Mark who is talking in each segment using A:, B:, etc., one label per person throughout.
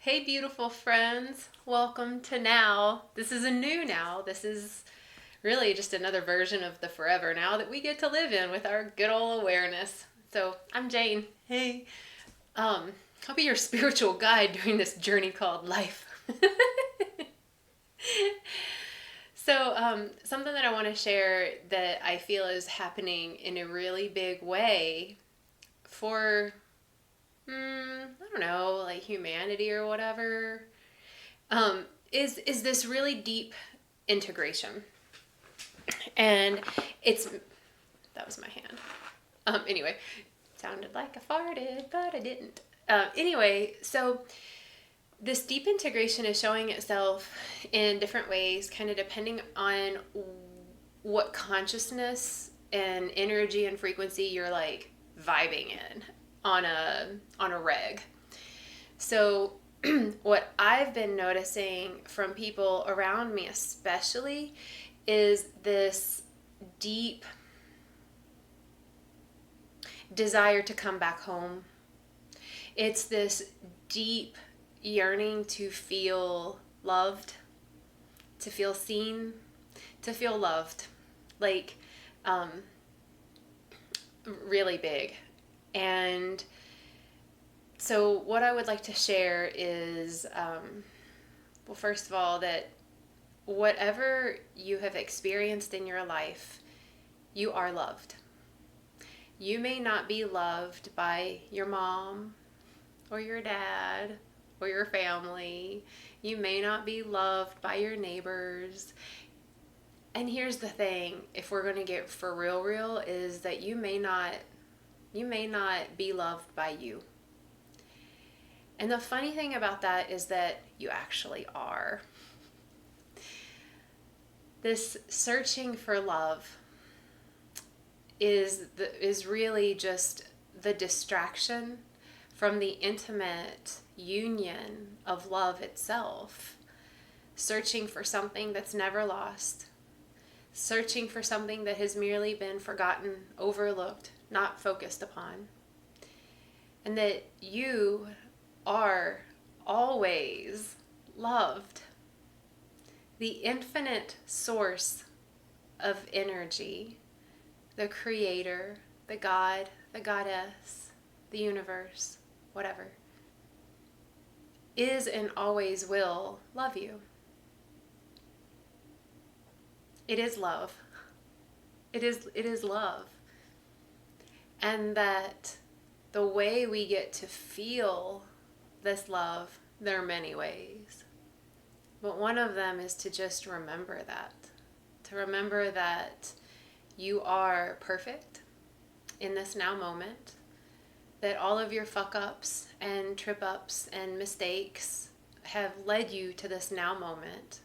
A: Hey, beautiful friends. Welcome to Now. This is a new Now. This is really just another version of the forever now that we get to live in with our good old awareness. So, I'm Jane. Hey. I'll be your spiritual guide during this journey called life. So, something that I want to share that I feel is happening in a really big way for, I don't know, like humanity or whatever, is this really deep integration. And it's that was my hand. Anyway, sounded like I farted, but I didn't. Anyway, so this deep integration is showing itself in different ways, kind of depending on what consciousness and energy and frequency you're like vibing in on a reg. So what I've been noticing from people around me especially is this deep desire to come back home. It's this deep yearning to feel loved, to feel seen, to feel loved. Like, um, really big. And so, what I would like to share is, well, first of all, that whatever you have experienced in your life, you are loved. You may not be loved by your mom or your dad or your family. You may not be loved by your neighbors. And here's the thing, if we're going to get for real, is that you may not be loved by you. And the funny thing about that is that you actually are. This searching for love is really just the distraction from the intimate union of love itself. Searching for something that's never lost. Searching for something that has merely been forgotten, overlooked, not focused upon. And that you are always loved. The infinite source of energy, the creator, the God, the goddess, the universe, whatever, is and always will love you. It is love. It is love. And that the way we get to feel this love, there are many ways. But one of them is to just remember that. To remember that you are perfect in this now moment. That all of your fuck ups and trip ups and mistakes have led you to this now moment.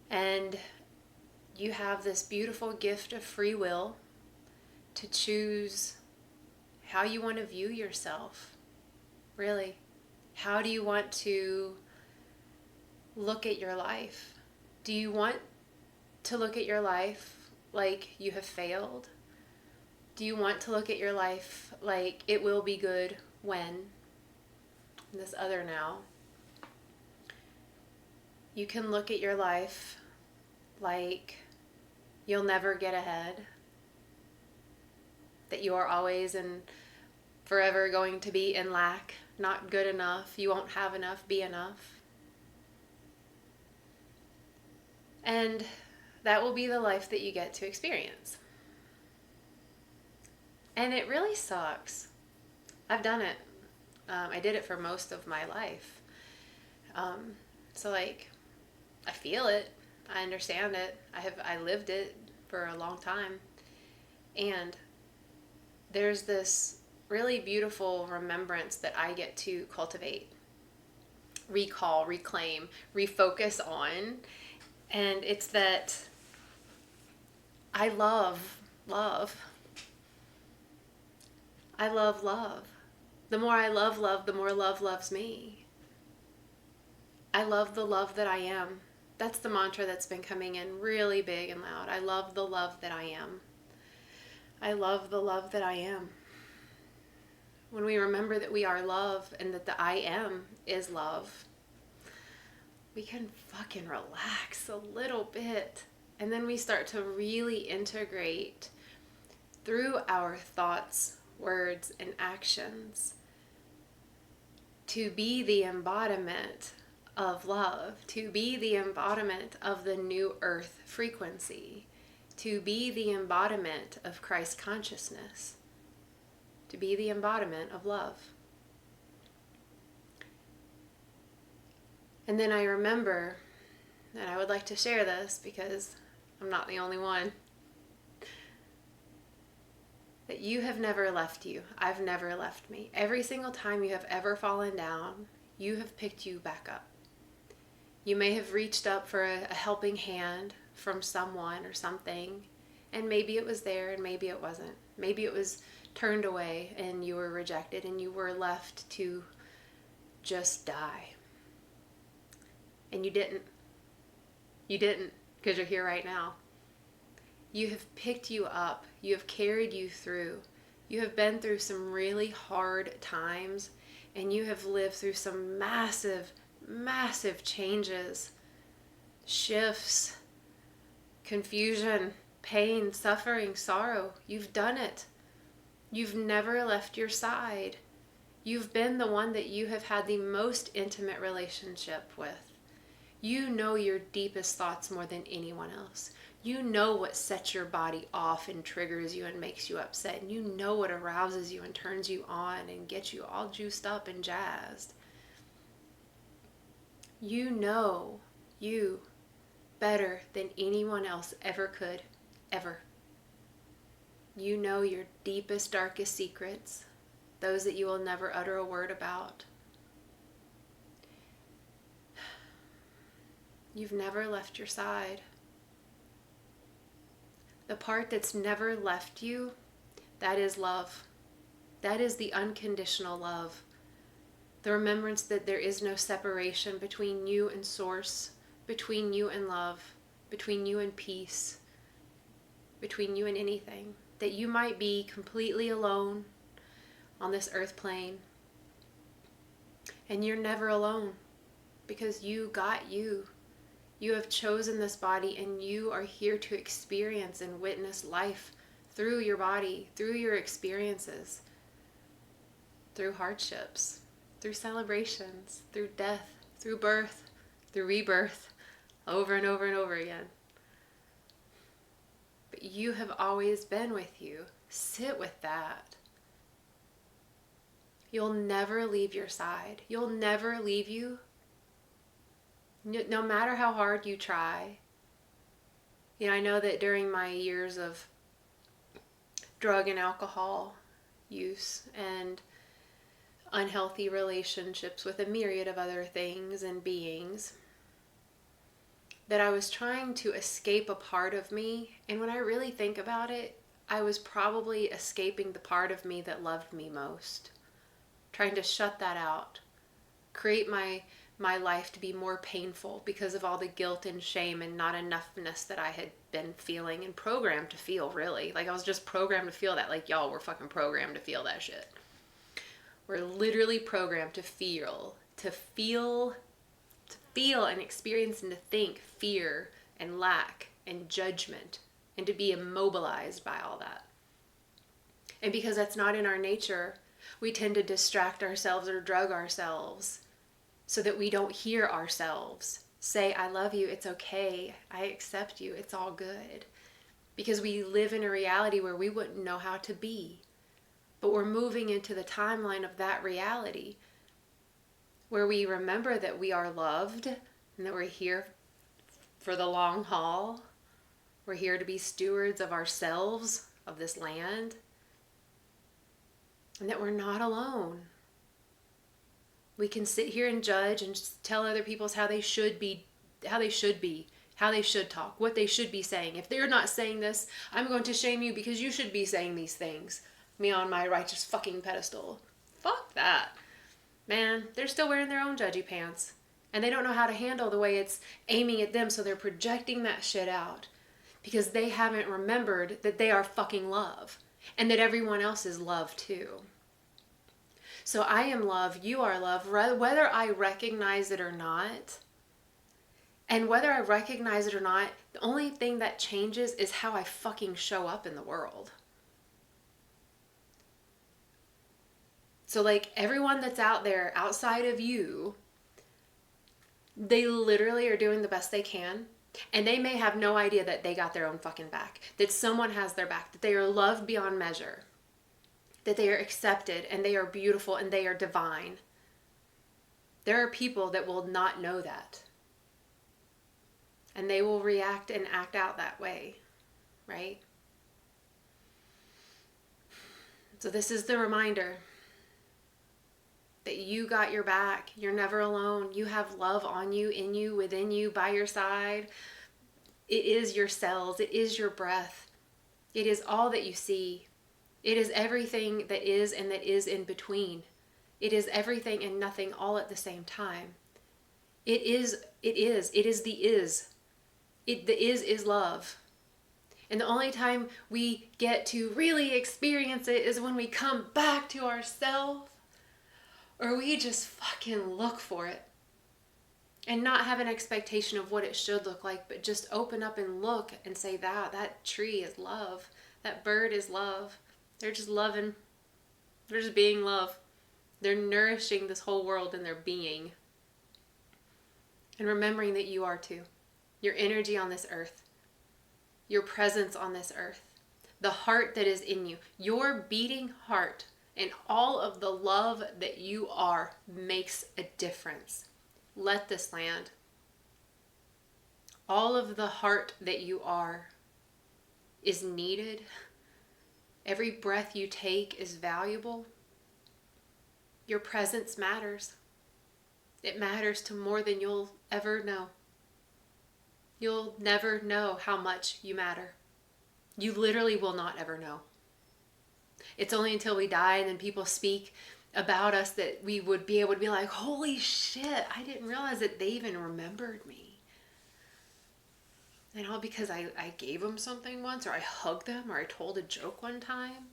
A: And you have this beautiful gift of free will to choose how you want to view yourself. Really. How do you want to look at your life? Do you want to look at your life like you have failed? Do you want to look at your life like it will be good when? This other now. You can look at your life like you'll never get ahead. That you are always and forever going to be in lack, not good enough, you won't have enough, be enough. And that will be the life that you get to experience. And it really sucks. I've done it. I did it for most of my life. So like, I feel it. I understand it. I lived it for a long time. And there's this really beautiful remembrance that I get to cultivate, recall, reclaim, refocus on. And it's that I love love. I love love. The more I love love, the more love loves me. I love the love that I am. That's the mantra that's been coming in really big and loud. I love the love that I am. I love the love that I am. when we remember that we are love and that the I am is love, we can fucking relax a little bit. And then we start to really integrate through our thoughts, words, and actions to be the embodiment of love, to be the embodiment of the new earth frequency, to be the embodiment of Christ consciousness, to be the embodiment of love. And then I remember, and I would like to share this because I'm not the only one, that you have never left you. I've never left me. Every single time you have ever fallen down, you have picked you back up. You may have reached up for a helping hand from someone or something, and maybe it was there and maybe it wasn't. Maybe it was turned away and you were rejected and you were left to just die. And you didn't. You didn't, because you're here right now. You have picked you up. You have carried you through. You have been through some really hard times, and you have lived through some massive, massive changes, shifts, confusion, pain, suffering, sorrow. You've done it. You've never left your side. You've been the one that you have had the most intimate relationship with. You know your deepest thoughts more than anyone else. You know what sets your body off and triggers you and makes you upset. And you know what arouses you and turns you on and gets you all juiced up and jazzed. You know you better than anyone else ever could, ever. You know your deepest, darkest secrets, those that you will never utter a word about. You've never left your side. The part that's never left you, that is love. That is the unconditional love. The remembrance that there is no separation between you and Source, between you and love, between you and peace, between you and anything. That you might be completely alone on this earth plane. And you're never alone, because you got you. You have chosen this body, and you are here to experience and witness life through your body, through your experiences, through hardships, through celebrations, through death, through birth, through rebirth, over and over and over again. But you have always been with you. Sit with that. You'll never leave your side. You'll never leave you. No matter how hard you try. You know, I know that during my years of drug and alcohol use and unhealthy relationships with a myriad of other things and beings, that I was trying to escape a part of me. And when I really think about it, I was probably escaping the part of me that loved me most. Trying to shut that out. Create my life to be more painful because of all the guilt and shame and not enoughness that I had been feeling and programmed to feel, really. Like, I was just programmed to feel that. Like, y'all were fucking programmed to feel that shit. We're literally programmed to feel and experience and to think fear and lack and judgment and to be immobilized by all that. And because that's not in our nature, we tend to distract ourselves or drug ourselves so that we don't hear ourselves say, I love you, it's okay, I accept you, it's all good. Because we live in a reality where we wouldn't know how to be. But we're moving into the timeline of that reality where we remember that we are loved and that we're here for the long haul. We're here to be stewards of ourselves, of this land, and that we're not alone. We can sit here and judge and tell other people how they should be, how they should talk, what they should be saying. If they're not saying this, I'm going to shame you because you should be saying these things. Me on my righteous fucking pedestal. Fuck that. Man, they're still wearing their own judgy pants. And they don't know how to handle the way it's aiming at them, so they're projecting that shit out. Because they haven't remembered that they are fucking love. And that everyone else is love too. So I am love, you are love, whether I recognize it or not. And whether I recognize it or not, the only thing that changes is how I fucking show up in the world. So like everyone that's out there outside of you, they literally are doing the best they can. And they may have no idea that they got their own fucking back, that someone has their back, that they are loved beyond measure, that they are accepted and they are beautiful and they are divine. There are people that will not know that. And they will react and act out that way, right? So this is the reminder that you got your back. You're never alone. You have love on you, in you, within you, by your side. It is your cells. It is your breath. It is all that you see. It is everything that is and that is in between. It is everything and nothing all at the same time. It is the is. The is love. And the only time we get to really experience it is when we come back to ourselves, or we just fucking look for it and not have an expectation of what it should look like, but just open up and look and say that tree is love. That bird is love. They're just loving. They're just being love. They're nourishing this whole world in their being. And remembering that you are too. Your energy on this earth. Your presence on this earth. The heart that is in you. Your beating heart and all of the love that you are makes a difference. Let this land. All of the heart that you are is needed. Every breath you take is valuable. Your presence matters. It matters to more than you'll ever know. You'll never know how much you matter. You literally will not ever know. It's only until we die and then people speak about us that we would be able to be like, holy shit, I didn't realize that they even remembered me. And all because I gave them something once, or I hugged them, or I told a joke one time.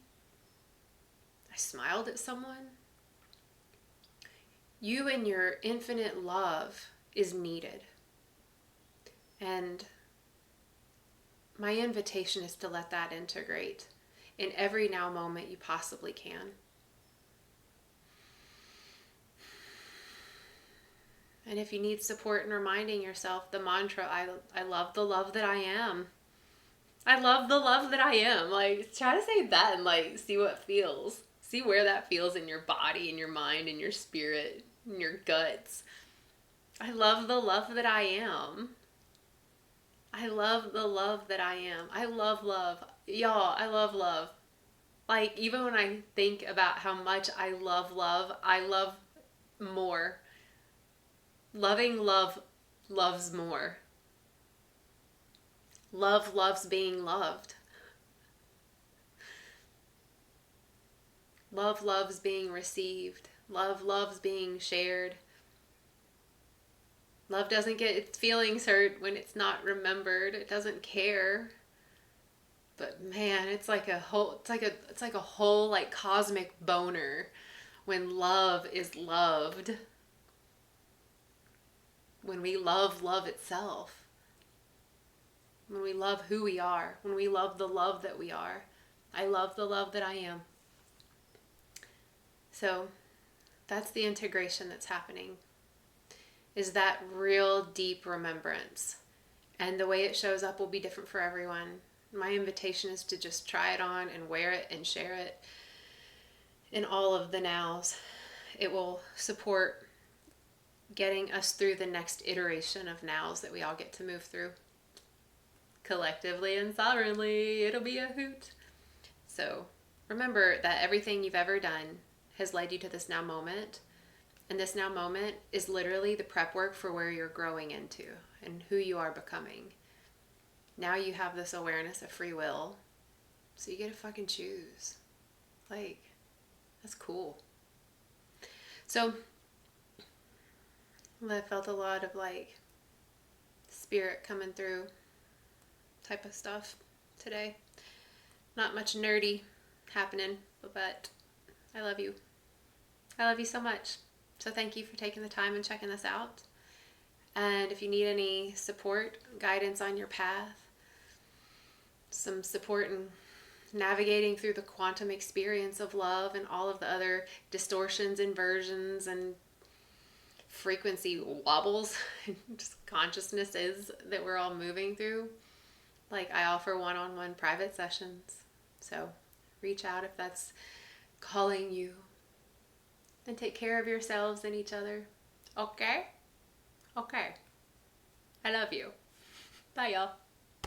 A: I smiled at someone. You and your infinite love is needed. And my invitation is to let that integrate in every now moment you possibly can. And if you need support in reminding yourself the mantra, I love the love that I am. I love the love that I am. Like, try to say that and like see what feels. See where that feels in your body, in your mind, in your spirit, in your guts. I love the love that I am. I love the love that I am. I love love. Y'all, I love love. Like, even when I think about how much I love more. Loving love loves more. Love loves being loved. Love loves being received. Love loves being shared. Love doesn't get its feelings hurt when it's not remembered. It doesn't care. But man, it's like a whole like cosmic boner when love is loved. When we love love itself. When we love who we are. When we love the love that we are. I love the love that I am. So that's the integration that's happening. Is that real deep remembrance. And the way it shows up will be different for everyone. My invitation is to just try it on and wear it and share it in all of the nows. It will support getting us through the next iteration of nows that we all get to move through. Collectively and sovereignly, it'll be a hoot. So remember that everything you've ever done has led you to this now moment. And this now moment is literally the prep work for where you're growing into and who you are becoming. Now you have this awareness of free will. So you get to fucking choose. Like, that's cool. So I felt a lot of like spirit coming through type of stuff today. Not much nerdy happening, but I love you. I love you so much. So thank you for taking the time and checking this out. And if you need any support, guidance on your path, some support in navigating through the quantum experience of love and all of the other distortions, inversions, and frequency wobbles, just consciousnesses that we're all moving through, like I offer one-on-one private sessions. So reach out if that's calling you. And take care of yourselves and each other. Okay? Okay. I love you. Bye, y'all.